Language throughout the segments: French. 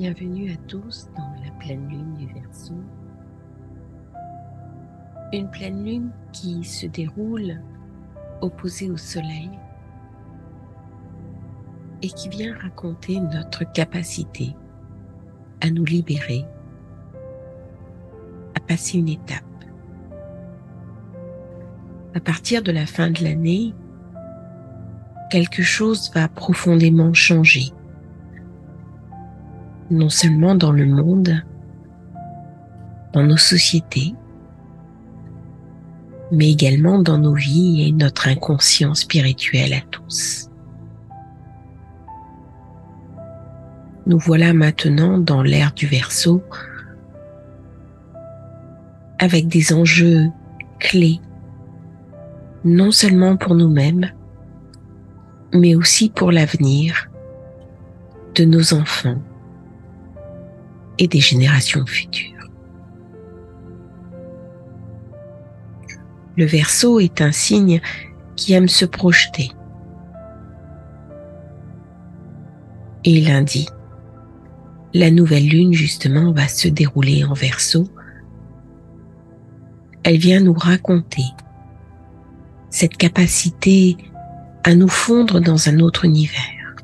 Bienvenue à tous dans la pleine lune du Verseau. Une pleine lune qui se déroule opposée au soleil et qui vient raconter notre capacité à nous libérer, à passer une étape. À partir de la fin de l'année, quelque chose va profondément changer. Non seulement dans le monde, dans nos sociétés, mais également dans nos vies et notre inconscient spirituel à tous. Nous voilà maintenant dans l'ère du Verseau avec des enjeux clés, non seulement pour nous-mêmes, mais aussi pour l'avenir de nos enfants et des générations futures. Le Verseau est un signe qui aime se projeter. Et lundi, la nouvelle lune justement va se dérouler en Verseau. Elle vient nous raconter cette capacité à nous fondre dans un autre univers.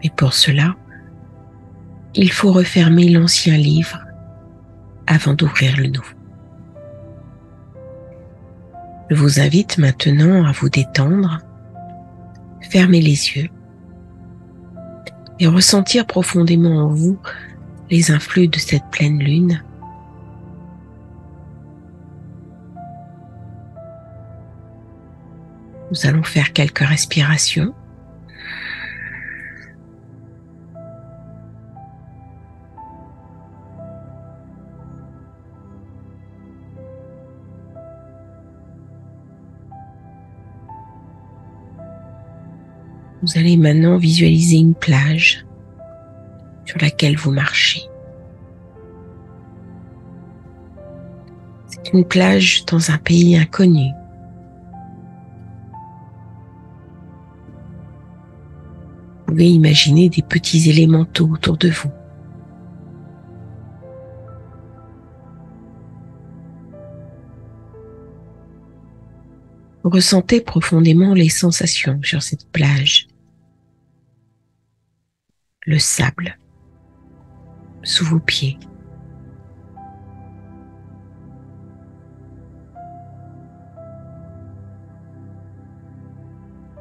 Mais pour cela, il faut refermer l'ancien livre avant d'ouvrir le nouveau. Je vous invite maintenant à vous détendre, fermer les yeux et ressentir profondément en vous les influx de cette pleine lune. Nous allons faire quelques respirations. Vous allez maintenant visualiser une plage sur laquelle vous marchez. C'est une plage dans un pays inconnu. Vous pouvez imaginer des petits élémentaux autour de vous. Vous ressentez profondément les sensations sur cette plage. Le sable sous vos pieds.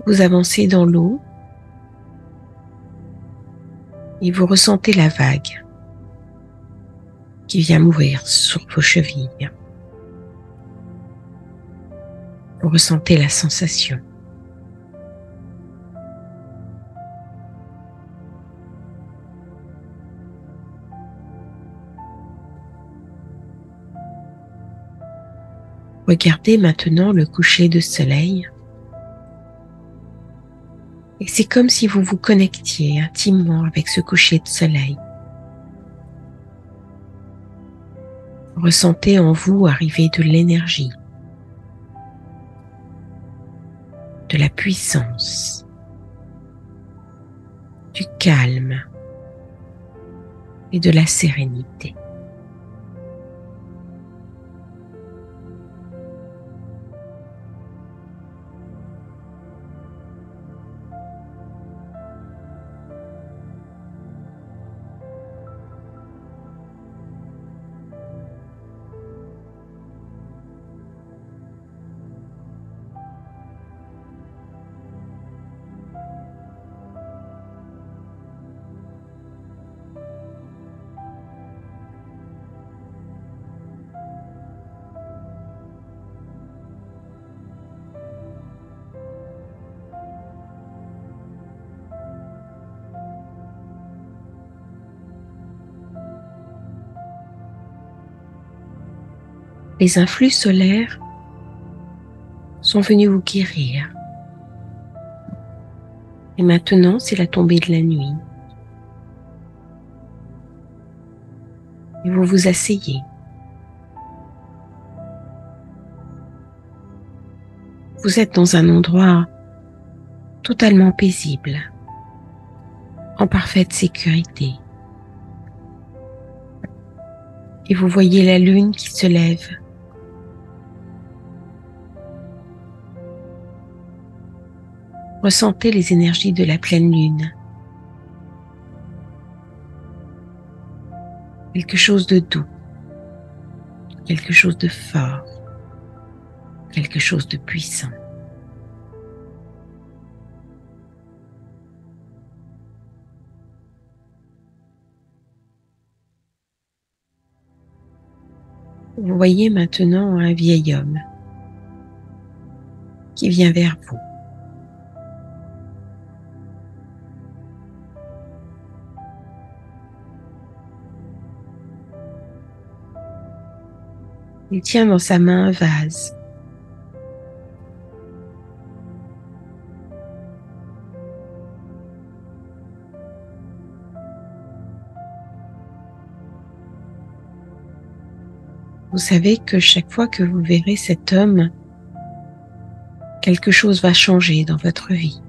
Vous avancez dans l'eau et vous ressentez la vague qui vient m'ouvrir sur vos chevilles. Vous ressentez la sensation. Regardez maintenant le coucher de soleil. Et c'est comme si vous vous connectiez intimement avec ce coucher de soleil. Ressentez en vous arriver de l'énergie, de la puissance, du calme et de la sérénité. Les influx solaires sont venus vous guérir. Et maintenant, c'est la tombée de la nuit. Et vous vous asseyez. Vous êtes dans un endroit totalement paisible, en parfaite sécurité. Et vous voyez la lune qui se lève. Ressentez les énergies de la pleine lune. Quelque chose de doux, quelque chose de fort, quelque chose de puissant. Vous voyez maintenant un vieil homme qui vient vers vous. Il tient dans sa main un vase. Vous savez que chaque fois que vous verrez cet homme, quelque chose va changer dans votre vie.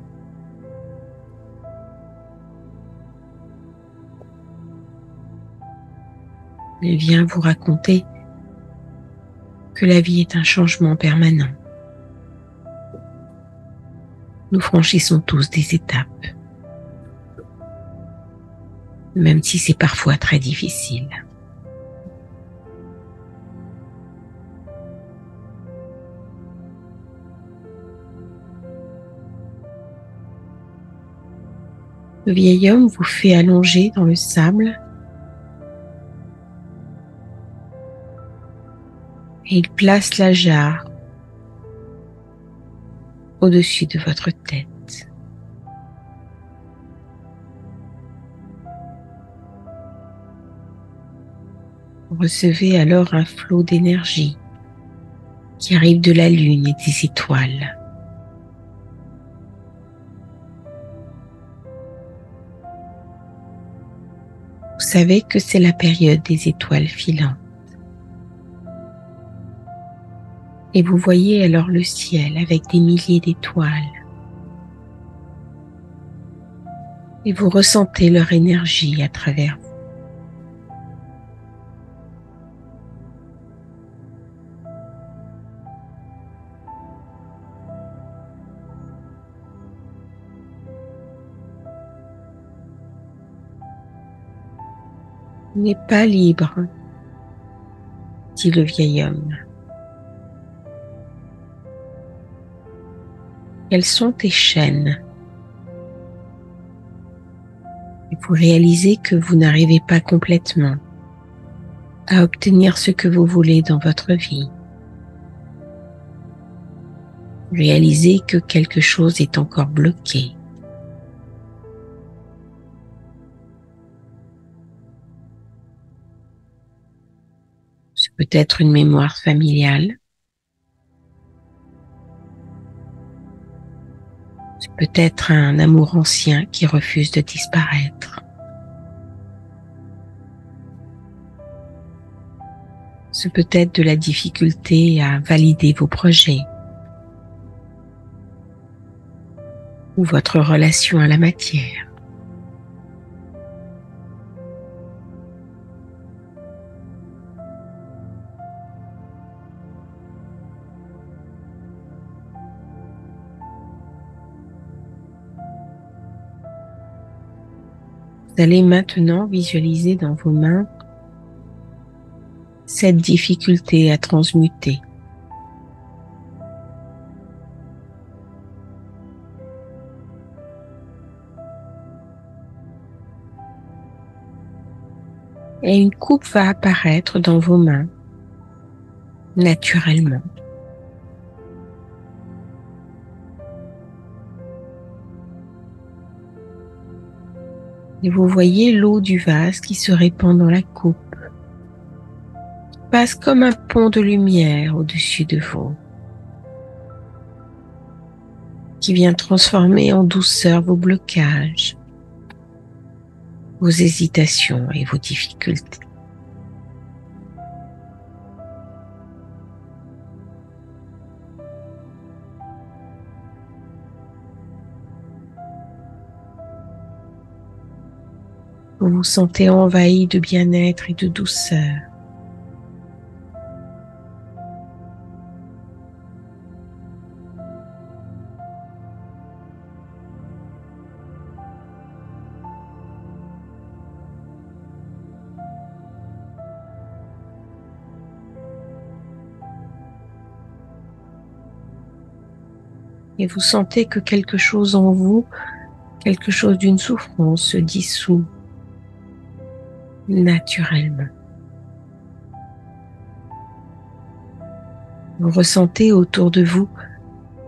Il vient vous raconter que la vie est un changement permanent. Nous franchissons tous des étapes, même si c'est parfois très difficile. Le vieil homme vous fait allonger dans le sable et il place la jarre au-dessus de votre tête. Vous recevez alors un flot d'énergie qui arrive de la lune et des étoiles. Vous savez que c'est la période des étoiles filantes. Et vous voyez alors le ciel avec des milliers d'étoiles. Et vous ressentez leur énergie à travers vous. Tu n'es pas libre, dit le vieil homme. Quelles sont tes chaînes? Et vous réalisez que vous n'arrivez pas complètement à obtenir ce que vous voulez dans votre vie. Réalisez que quelque chose est encore bloqué. C'est peut-être une mémoire familiale. C'est peut-être un amour ancien qui refuse de disparaître. C'est peut-être de la difficulté à valider vos projets ou votre relation à la matière. Vous allez maintenant visualiser dans vos mains cette difficulté à transmuter. Et une coupe va apparaître dans vos mains, naturellement. Et vous voyez l'eau du vase qui se répand dans la coupe, qui passe comme un pont de lumière au-dessus de vous, qui vient transformer en douceur vos blocages, vos hésitations et vos difficultés. Vous vous sentez envahi de bien-être et de douceur. Et vous sentez que quelque chose en vous, quelque chose d'une souffrance se dissout naturellement. Vous ressentez autour de vous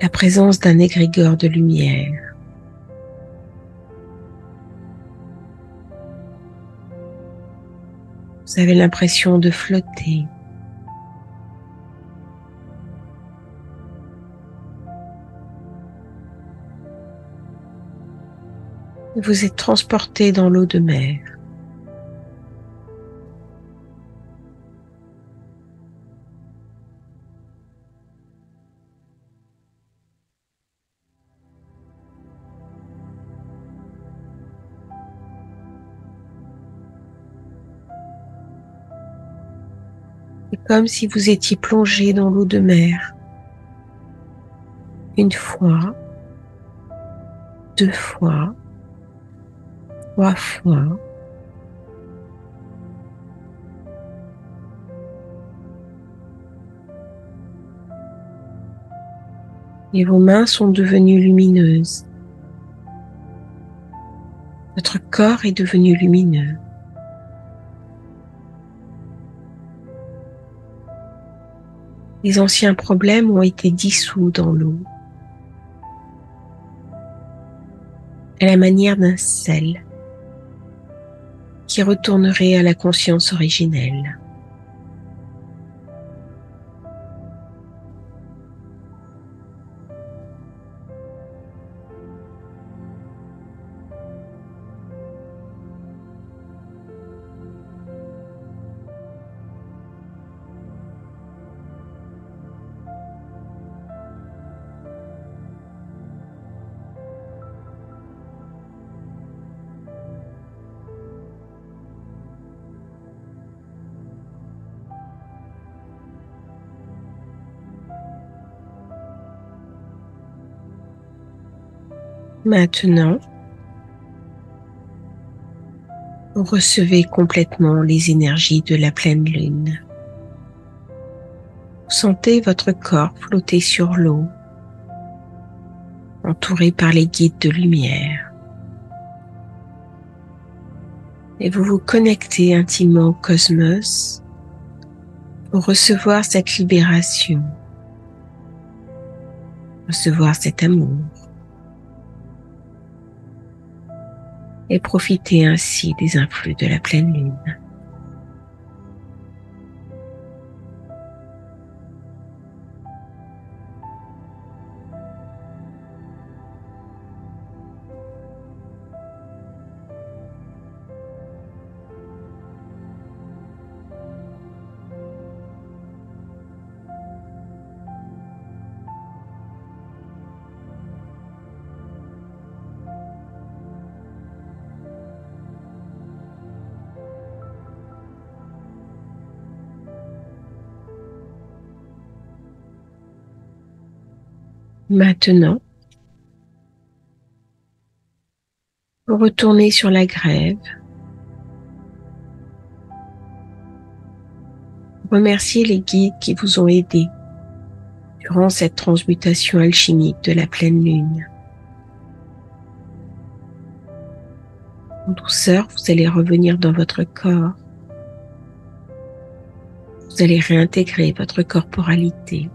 la présence d'un égrégore de lumière. Vous avez l'impression de flotter. Vous êtes transporté dans l'eau de mer. C'est comme si vous étiez plongé dans l'eau de mer. Une fois, deux fois, trois fois. Et vos mains sont devenues lumineuses. Votre corps est devenu lumineux. Les anciens problèmes ont été dissous dans l'eau, à la manière d'un sel qui retournerait à la conscience originelle. Maintenant, vous recevez complètement les énergies de la pleine lune. Vous sentez votre corps flotter sur l'eau, entouré par les guides de lumière. Et vous vous connectez intimement au cosmos pour recevoir cette libération, recevoir cet amour. Et profiter ainsi des influx de la pleine lune. Maintenant, vous retournez sur la grève. Remerciez les guides qui vous ont aidé durant cette transmutation alchimique de la pleine lune. En douceur, vous allez revenir dans votre corps. Vous allez réintégrer votre corporalité.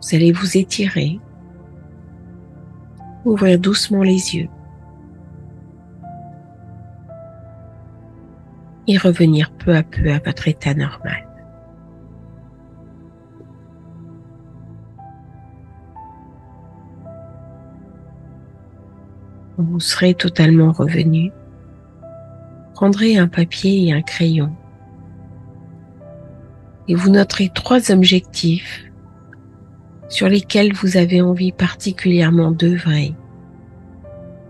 Vous allez vous étirer, ouvrir doucement les yeux et revenir peu à peu à votre état normal. Quand vous serez totalement revenu, prendrez un papier et un crayon et vous noterez 3 objectifs sur lesquels vous avez envie particulièrement d'œuvrer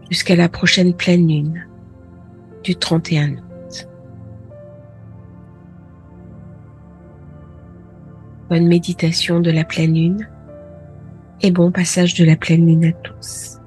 jusqu'à la prochaine pleine lune du 31 août. Bonne méditation de la pleine lune et bon passage de la pleine lune à tous.